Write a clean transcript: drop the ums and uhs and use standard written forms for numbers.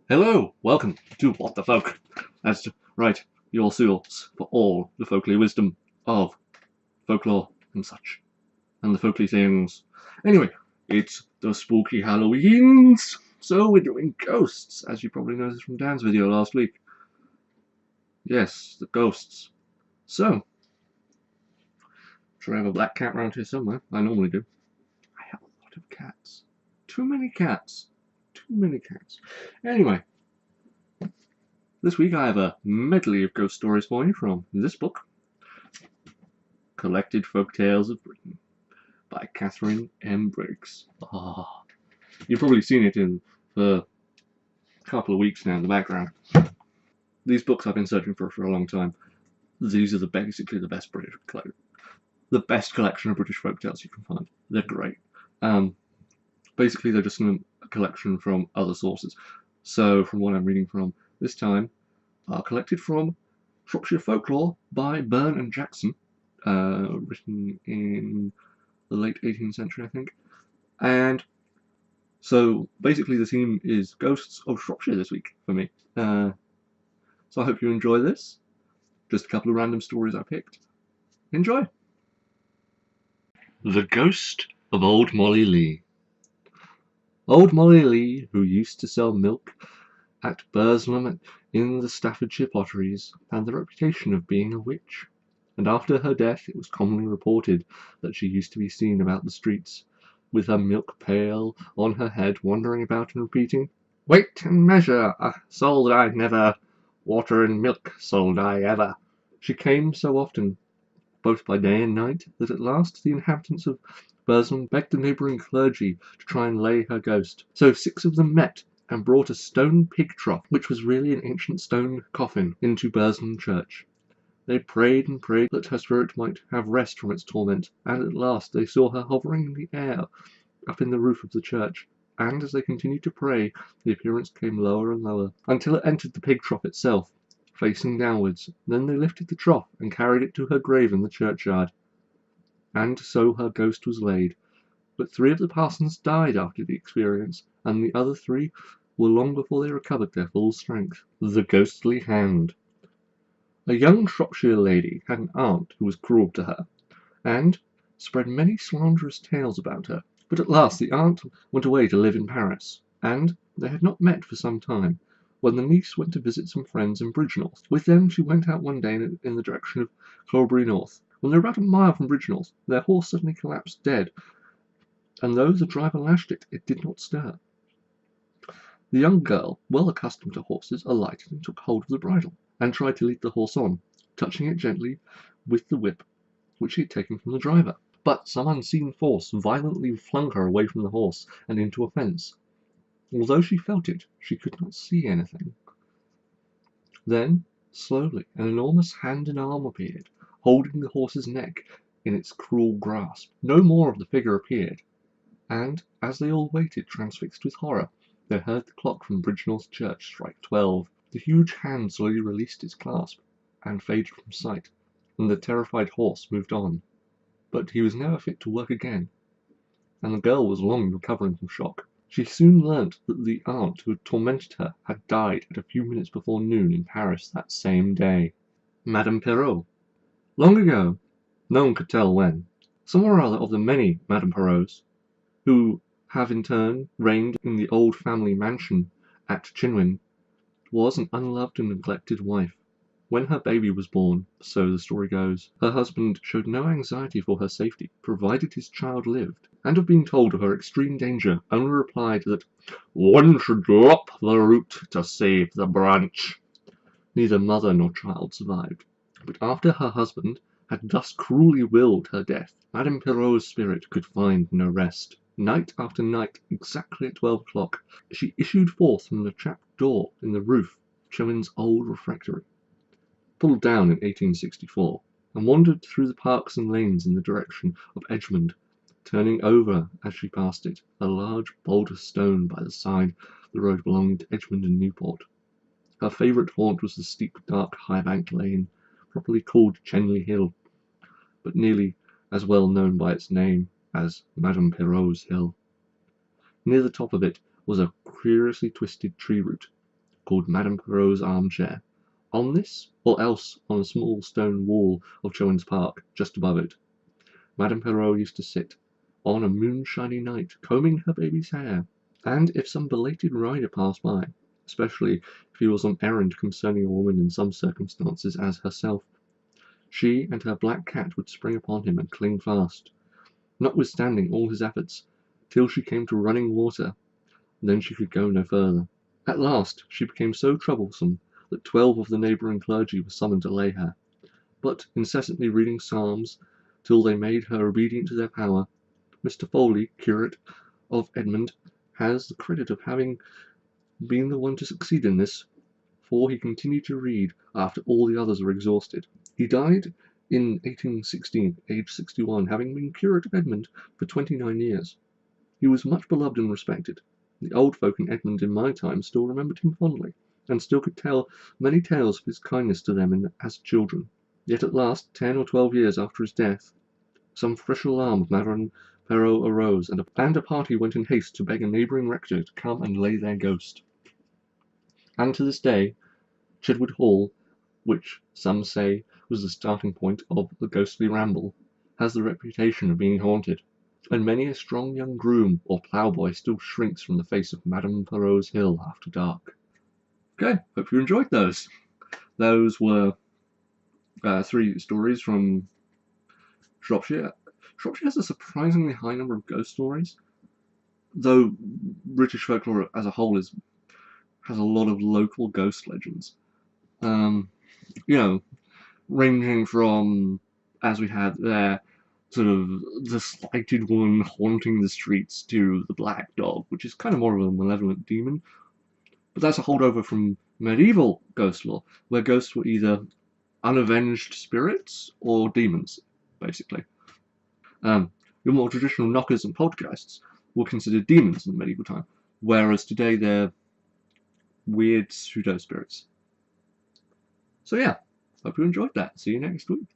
Hello, welcome to What the Folk. That's right, your source for all the folkly wisdom of folklore and such, and the folkly things. Anyway, it's the spooky Halloweens, so we're doing ghosts, as you probably noticed from Dan's video last week. Yes, the ghosts. So, I'm sure I have a black cat around here somewhere. I normally do. I have a lot of cats. Too many cats. Too many cats. Anyway, this week I have a medley of ghost stories for you from this book, Collected Folk Tales of Britain, by Catherine M. Briggs. You've probably seen it for a couple of weeks now in the background. These books I've been searching for a long time. These are basically the best collection of British folk tales you can find. They're great. Basically, they're just a collection from other sources. So, from what I'm reading from this time, collected from Shropshire Folklore by Byrne and Jackson, written in the late 18th century, I think. And so basically the theme is Ghosts of Shropshire this week for me. So I hope you enjoy this. Just a couple of random stories I picked. Enjoy! The Ghost of Old Molly Lee. Old Molly Lee, who used to sell milk at Burslem in the Staffordshire potteries, had the reputation of being a witch, and after her death it was commonly reported that she used to be seen about the streets with her milk pail on her head, wandering about and repeating, "Weight and measure, sold I never, water and milk sold I ever." She came so often, both by day and night, that at last the inhabitants of Burslem begged the neighbouring clergy to try and lay her ghost. So 6 of them met and brought a stone pig trough, which was really an ancient stone coffin, into Burslem church. They prayed and prayed that her spirit might have rest from its torment, and at last they saw her hovering in the air up in the roof of the church, and as they continued to pray, the appearance came lower and lower, until it entered the pig trough itself, facing downwards. Then they lifted the trough and carried it to her grave in the churchyard, and so her ghost was laid. But 3 of the parsons died after the experience, and the other 3 were long before they recovered their full strength. The Ghostly Hand. A young Shropshire lady had an aunt who was cruel to her, and spread many slanderous tales about her. But at last the aunt went away to live in Paris, and they had not met for some time, when the niece went to visit some friends in Bridgnorth. With them she went out one day in the direction of Clowbury North. When they were about a mile from Bridgnorth, their horse suddenly collapsed dead, and though the driver lashed it, it did not stir. The young girl, well accustomed to horses, alighted and took hold of the bridle, and tried to lead the horse on, touching it gently with the whip which she had taken from the driver. But some unseen force violently flung her away from the horse and into a fence. Although she felt it, she could not see anything. Then, slowly, an enormous hand and arm appeared, holding the horse's neck in its cruel grasp. No more of the figure appeared, and, as they all waited, transfixed with horror, they heard the clock from Bridgnorth Church strike 12. The huge hand slowly released its clasp, and faded from sight, and the terrified horse moved on. But he was never fit to work again, and the girl was long recovering from shock. She soon learnt that the aunt who had tormented her had died at a few minutes before noon in Paris that same day. Madame Perrot. Long ago, no one could tell when, some or other of the many Madame Perrots, who have in turn reigned in the old family mansion at Chinwin, was an unloved and neglected wife. When her baby was born, so the story goes, her husband showed no anxiety for her safety, provided his child lived, and of being told of her extreme danger, only replied that one should lop the root to save the branch. Neither mother nor child survived. But after her husband had thus cruelly willed her death, Madame Perrot's spirit could find no rest. Night after night, exactly at 12 o'clock, she issued forth from the trap door in the roof of Chewin's old refectory, pulled down in 1864, and wandered through the parks and lanes in the direction of Edgemond, turning over as she passed it a large boulder stone by the side of the road belonging to Edgemond and Newport. Her favourite haunt was the steep, dark, high-banked lane, properly called Chenley Hill, but nearly as well known by its name as Madame Perrot's Hill. Near the top of it was a curiously twisted tree root, called Madame Perrot's armchair. On this, or else on a small stone wall of Chowens Park, just above it, Madame Perrot used to sit, on a moonshiny night, combing her baby's hair. And if some belated rider passed by, especially if he was on errand concerning a woman in some circumstances as herself, she and her black cat would spring upon him and cling fast, notwithstanding all his efforts, till she came to running water. Then she could go no further. At last she became so troublesome that 12 of the neighbouring clergy were summoned to lay her, but incessantly reading psalms till they made her obedient to their power. Mr. Foley, curate of Edmond, has the credit of having been the one to succeed in this, for he continued to read after all the others were exhausted. He died in 1816, aged 61, having been curate of Edmond for 29 years. He was much beloved and respected. The old folk in Edmond in my time still remembered him fondly, and still could tell many tales of his kindness to them as children. Yet at last, 10 or 12 years after his death, some fresh alarm of Madame Perrot arose, and a party went in haste to beg a neighbouring rector to come and lay their ghost. And to this day, Chedwood Hall, which some say was the starting point of the ghostly ramble, has the reputation of being haunted, and many a strong young groom or ploughboy still shrinks from the face of Madame Perrot's hill after dark. Okay, hope you enjoyed those. Those were 3 stories from Shropshire. Shropshire has a surprisingly high number of ghost stories, though British folklore as a whole has a lot of local ghost legends. Ranging from, as we had there, sort of the slighted one haunting the streets to the black dog, which is kind of more of a malevolent demon. But that's a holdover from medieval ghost lore, where ghosts were either unavenged spirits or demons, basically. Your more traditional knockers and poltergeists were considered demons in the medieval time, whereas today they're weird pseudo-spirits. So yeah, hope you enjoyed that. See you next week.